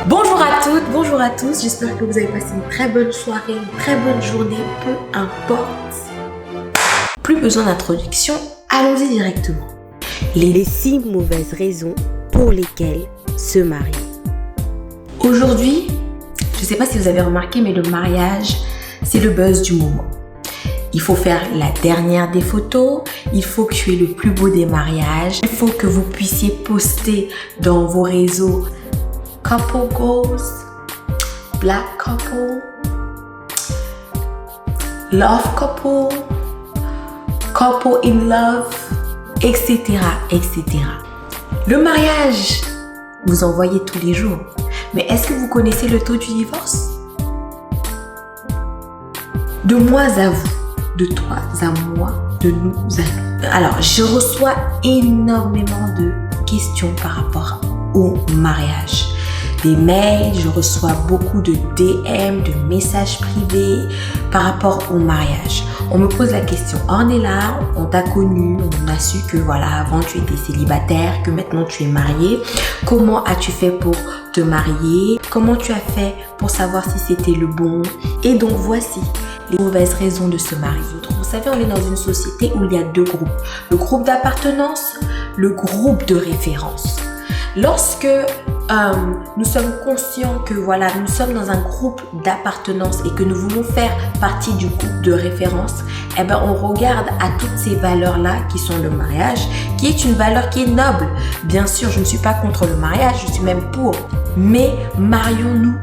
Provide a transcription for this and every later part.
Bonjour à toutes, bonjour à tous, j'espère que vous avez passé une très bonne soirée, une très bonne journée, peu importe. Plus besoin d'introduction, allons-y directement. Les 6 mauvaises raisons pour lesquelles se marier. Aujourd'hui, je ne sais pas si vous avez remarqué, mais le mariage, c'est le buzz du moment. Il faut faire la dernière des photos, il faut que tu aies le plus beau des mariages, il faut que vous puissiez poster dans vos réseaux couple goals, black couple, love couple, couple in love, etc., etc. Le mariage, vous en voyez tous les jours. Mais est-ce que vous connaissez le taux du divorce? De moi à vous, de toi à moi, de nous à nous. Alors, je reçois énormément de questions par rapport au mariage. Des mails, je reçois beaucoup de DM, de messages privés par rapport au mariage. On me pose la question, on est là, on t'a connu, on a su que voilà, avant tu étais célibataire, que maintenant tu es marié. Comment as-tu fait pour te marier? Comment tu as fait pour savoir si c'était le bon? Et donc voici les mauvaises raisons de se marier. Vous savez, on est dans une société où il y a 2 groupes. Le groupe d'appartenance, le groupe de référence. Lorsque nous sommes conscients que voilà, nous sommes dans un groupe d'appartenance et que nous voulons faire partie du groupe de référence, eh ben on regarde à toutes ces valeurs-là qui sont le mariage, qui est une valeur qui est noble. Bien sûr, je ne suis pas contre le mariage, je suis même pour. Mais marions-nous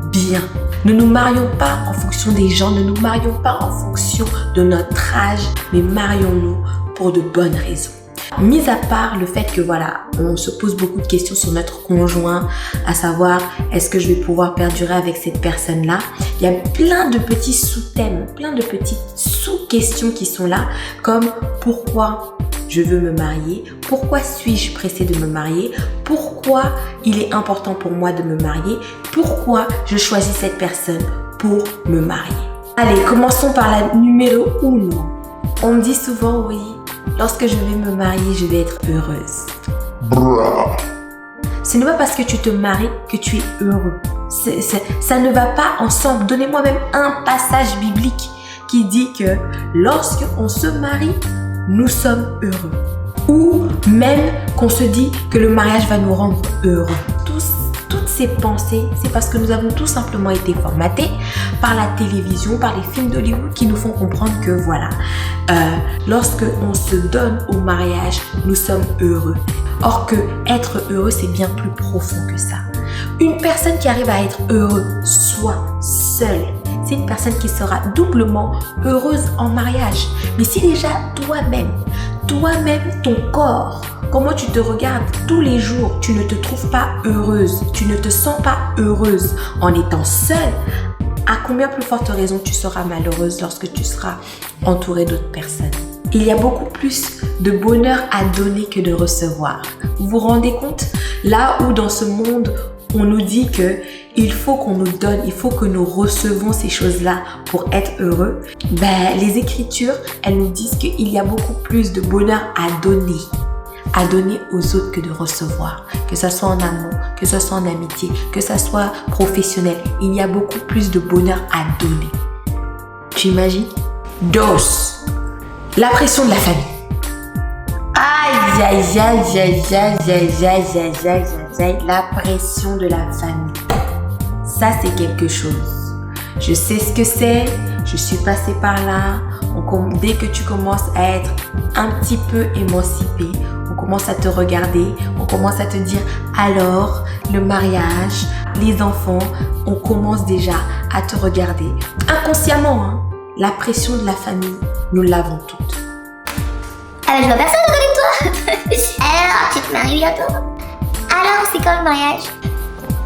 bien. Ne nous marions pas en fonction des gens, ne nous marions pas en fonction de notre âge, mais marions-nous pour de bonnes raisons. Mis à part le fait que voilà, on se pose beaucoup de questions sur notre conjoint, à savoir est-ce que je vais pouvoir perdurer avec cette personne-là. Il y a plein de petits sous-thèmes, plein de petites sous-questions qui sont là, comme pourquoi je veux me marier, pourquoi suis-je pressée de me marier, pourquoi il est important pour moi de me marier, pourquoi je choisis cette personne pour me marier. Allez, commençons par la numéro 1. On me dit souvent oui. Lorsque je vais me marier, je vais être heureuse. Ce n'est pas parce que tu te maries que tu es heureux. Ça ne va pas ensemble. Donnez-moi même un passage biblique qui dit que lorsque on se marie, nous sommes heureux. Ou même qu'on se dit que le mariage va nous rendre heureux. Toutes ces pensées, c'est parce que nous avons tout simplement été formatés par la télévision, par les films d'Hollywood qui nous font comprendre que voilà, lorsque on se donne au mariage, nous sommes heureux. Or que être heureux, c'est bien plus profond que ça. Une personne qui arrive à être heureux, soit seule, c'est une personne qui sera doublement heureuse en mariage. Mais si déjà toi-même, ton corps, comment tu te regardes tous les jours, tu ne te trouves pas heureuse, tu ne te sens pas heureuse en étant seule, à combien plus forte raison tu seras malheureuse lorsque tu seras entourée d'autres personnes? Il y a beaucoup plus de bonheur à donner que de recevoir. Vous vous rendez compte? Là où dans ce monde, on nous dit que il faut qu'on nous donne, il faut que nous recevons ces choses-là pour être heureux. Les Écritures, elles nous disent qu'il y a beaucoup plus de bonheur à donner aux autres que de recevoir. Que ça soit en amour, que ce soit en amitié, que ça soit professionnel. Il y a beaucoup plus de bonheur à donner. Tu imagines? Dos. La pression de la famille. Aïe, aïe, aïe, aïe, aïe, aïe, aïe, aïe, aïe, aïe, aïe, la pression de la famille. Ça, c'est quelque chose. Je sais ce que c'est, je suis passée par là. Dès que tu commences à être un petit peu émancipé, on commence à te regarder, on commence à te dire alors, le mariage, les enfants, on commence déjà à te regarder. Inconsciemment, hein, la pression de la famille, nous l'avons toutes. Ah je vois personne à côté de toi. Alors, tu te maries bientôt? Alors, c'est quand le mariage?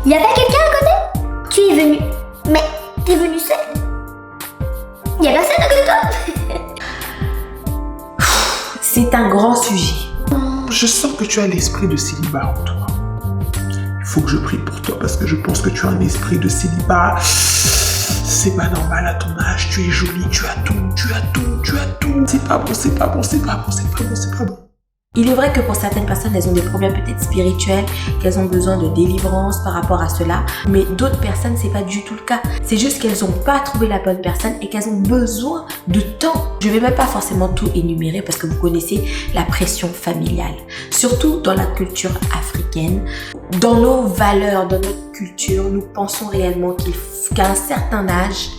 Y a pas quelqu'un à côté? Tu es venu. Mais t'es venu seul? Y a personne à côté de toi? C'est un grand sujet. Je sens que tu as l'esprit de célibat en toi. Il faut que je prie pour toi parce que je pense que tu as un esprit de célibat. C'est pas normal à ton âge, tu es jolie, tu as tout. C'est pas bon. Il est vrai que pour certaines personnes, elles ont des problèmes peut-être spirituels, qu'elles ont besoin de délivrance par rapport à cela. Mais d'autres personnes, c'est pas du tout le cas. C'est juste qu'elles n'ont pas trouvé la bonne personne et qu'elles ont besoin de temps. Je vais même pas forcément tout énumérer parce que vous connaissez la pression familiale. Surtout dans la culture africaine, dans nos valeurs, dans notre culture, nous pensons réellement qu'à un certain âge,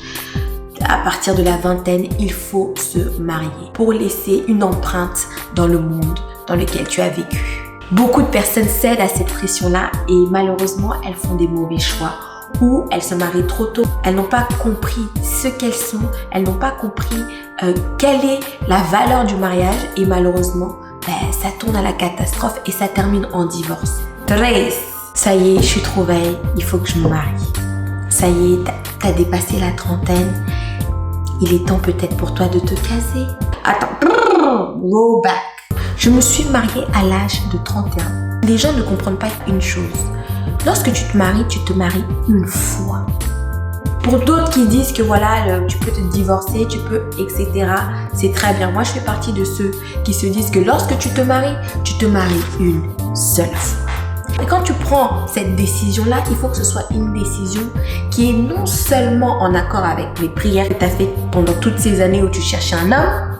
à partir de la vingtaine, il faut se marier pour laisser une empreinte dans le monde dans lequel tu as vécu. Beaucoup de personnes cèdent à cette pression-là et malheureusement, elles font des mauvais choix ou elles se marient trop tôt. Elles n'ont pas compris ce qu'elles sont, elles n'ont pas compris quelle est la valeur du mariage et malheureusement, ça tourne à la catastrophe et ça termine en divorce. 13. Ça y est, je suis trop vieille, il faut que je me marie. Ça y est, t'as dépassé la trentaine. Il est temps peut-être pour toi de te caser. Attends, go back. Je me suis mariée à l'âge de 31. Les gens ne comprennent pas une chose. Lorsque tu te maries une fois. Pour d'autres qui disent que voilà, tu peux te divorcer, tu peux, etc. C'est très bien. Moi, je fais partie de ceux qui se disent que lorsque tu te maries une seule fois. Et quand tu prends cette décision-là, il faut que ce soit une décision qui est non seulement en accord avec les prières que tu as faites pendant toutes ces années où tu cherchais un homme,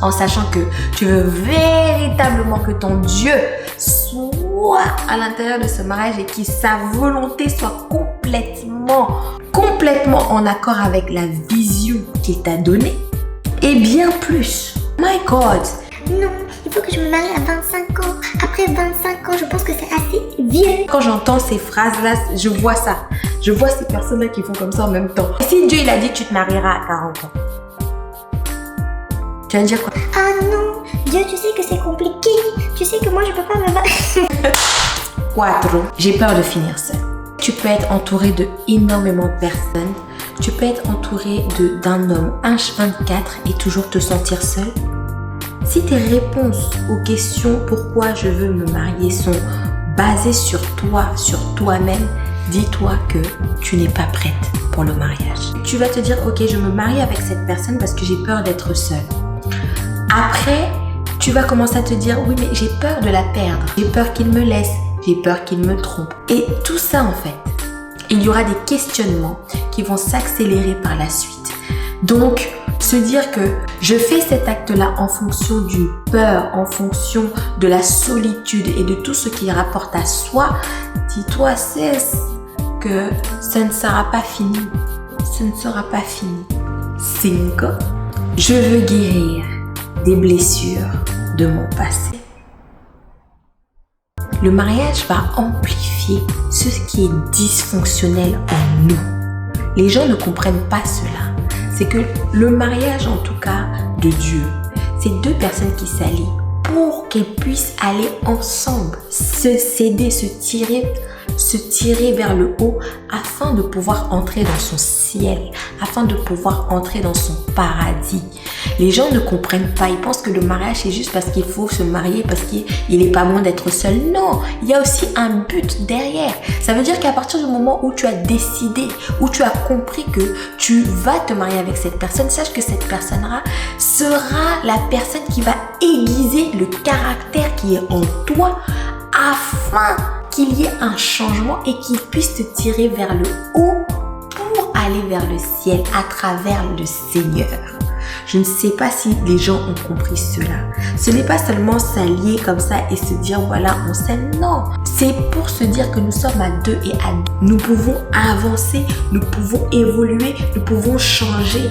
en sachant que tu veux véritablement que ton Dieu soit à l'intérieur de ce mariage et que sa volonté soit complètement en accord avec la vision qu'il t'a donnée. Et bien plus. My God! Non, il faut que je me marie à 25 ans. Après 25 ans, je pense que c'est assez vieux. Quand j'entends ces phrases-là, je vois ça. Je vois ces personnes-là qui font comme ça en même temps. Et si Dieu il a dit que tu te marieras à 40 ans, tu vas me dire quoi? Ah non, Dieu, tu sais que c'est compliqué. Tu sais que moi, je peux pas me marier. 4. J'ai peur de finir seule. Tu peux être entouré de énormément de personnes. Tu peux être entouré d'un homme H24 et toujours te sentir seule. Si tes réponses aux questions pourquoi je veux me marier sont basées sur toi, sur toi-même, dis-toi que tu n'es pas prête pour le mariage. Tu vas te dire, ok, je me marie avec cette personne parce que j'ai peur d'être seule. Après, tu vas commencer à te dire, oui, mais j'ai peur de la perdre. J'ai peur qu'il me laisse. J'ai peur qu'il me trompe. Et tout ça, en fait, il y aura des questionnements qui vont s'accélérer par la suite. Donc, se dire que je fais cet acte-là en fonction d'une peur, en fonction de la solitude et de tout ce qui rapporte à soi, dis-toi, cesse que ça ne sera pas fini. Ce ne sera pas fini. 5. Je veux guérir des blessures de mon passé. Le mariage va amplifier ce qui est dysfonctionnel en nous. Les gens ne comprennent pas cela. C'est que le mariage, en tout cas, de Dieu, c'est deux personnes qui s'allient pour qu'elles puissent aller ensemble, se céder, se tirer vers le haut afin de pouvoir entrer dans son ciel, afin de pouvoir entrer dans son paradis. Les gens ne comprennent pas, ils pensent que le mariage c'est juste parce qu'il faut se marier, parce qu'il n'est pas bon d'être seul. Non, il y a aussi un but derrière. Ça veut dire qu'à partir du moment où tu as décidé, où tu as compris que tu vas te marier avec cette personne, sache que cette personne-là sera la personne qui va aiguiser le caractère qui est en toi afin qu'il y ait un changement et qu'il puisse te tirer vers le haut pour aller vers le ciel à travers le Seigneur. Je ne sais pas si les gens ont compris cela. Ce n'est pas seulement s'allier comme ça et se dire voilà, on s'aime. Non, c'est pour se dire que nous sommes à deux et à deux. Nous pouvons avancer, nous pouvons évoluer, nous pouvons changer.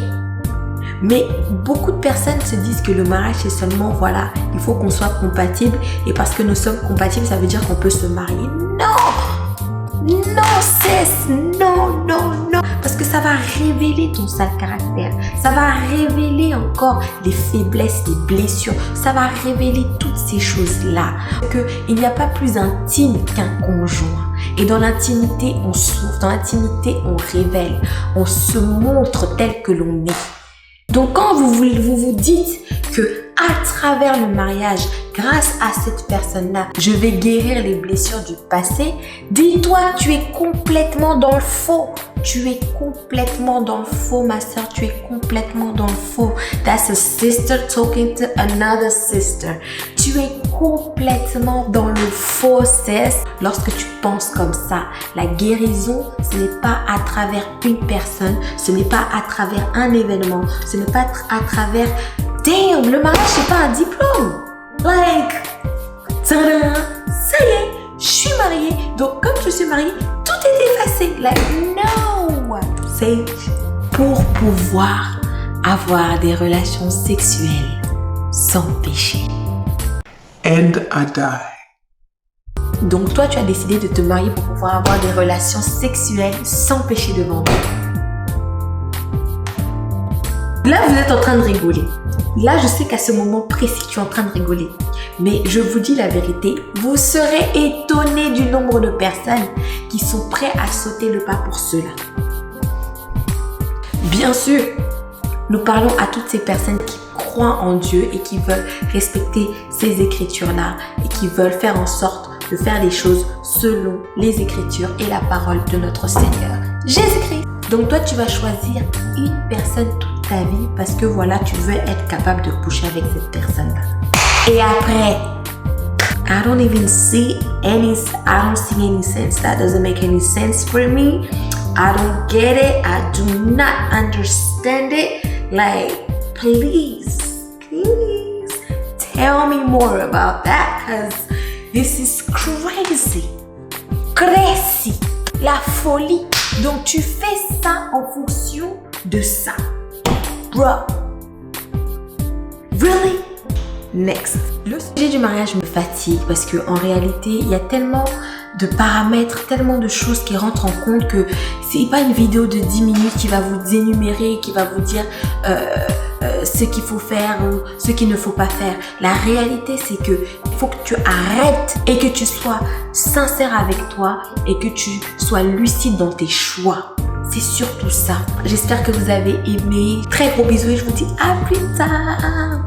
Mais beaucoup de personnes se disent que le mariage c'est seulement voilà, il faut qu'on soit compatible et parce que nous sommes compatibles, ça veut dire qu'on peut se marier. Non! Non, cesse! Non, non, non! Parce que ça va révéler ton sale caractère. Ça va révéler encore les faiblesses, les blessures. Ça va révéler toutes ces choses-là. Il n'y a pas plus intime qu'un conjoint. Et dans l'intimité, on souffre. Dans l'intimité, on révèle. On se montre tel que l'on est. Donc quand vous dites que à travers le mariage, grâce à cette personne-là, je vais guérir les blessures du passé. Dis-toi, tu es complètement dans le faux. Tu es complètement dans le faux, ma soeur. Tu es complètement dans le faux. That's a sister talking to another sister. Tu es complètement dans le faux, sis. Lorsque tu penses comme ça, la guérison, ce n'est pas à travers une personne, ce n'est pas à travers un événement, ce n'est pas à travers... Damn, le mariage, c'est pas un diplôme. Like, tada, ça y est, je suis mariée. Donc, comme je suis mariée, tout est effacé. Like, no. C'est pour pouvoir avoir des relations sexuelles sans péché. And I die. Donc, toi, tu as décidé de te marier pour pouvoir avoir des relations sexuelles sans péché devant Dieu. Là, vous êtes en train de rigoler. Là, je sais qu'à ce moment précis, tu es en train de rigoler. Mais je vous dis la vérité, vous serez étonnés du nombre de personnes qui sont prêtes à sauter le pas pour cela. Bien sûr, nous parlons à toutes ces personnes qui croient en Dieu et qui veulent respecter ces écritures-là et qui veulent faire en sorte de faire les choses selon les écritures et la parole de notre Seigneur Jésus-Christ. Donc toi, tu vas choisir une personne toute ta vie parce que voilà, tu veux être capable de coucher avec cette personne-là. Et après, I don't see any sense. That doesn't make any sense for me. I don't get it. I do not understand it. Like, please tell me more about that because this is crazy. Crazy. La folie. Donc, tu fais ça en fonction de ça. Bro. Really? Next. Le sujet du mariage me fatigue parce que en réalité, il y a tellement de paramètres, tellement de choses qui rentrent en compte que c'est pas une vidéo de 10 minutes qui va vous énumérer, qui va vous dire ce qu'il faut faire ou ce qu'il ne faut pas faire. La réalité, c'est que il faut que tu arrêtes et que tu sois sincère avec toi et que tu sois lucide dans tes choix. C'est surtout ça. J'espère que vous avez aimé. Très gros bisous et je vous dis à plus tard.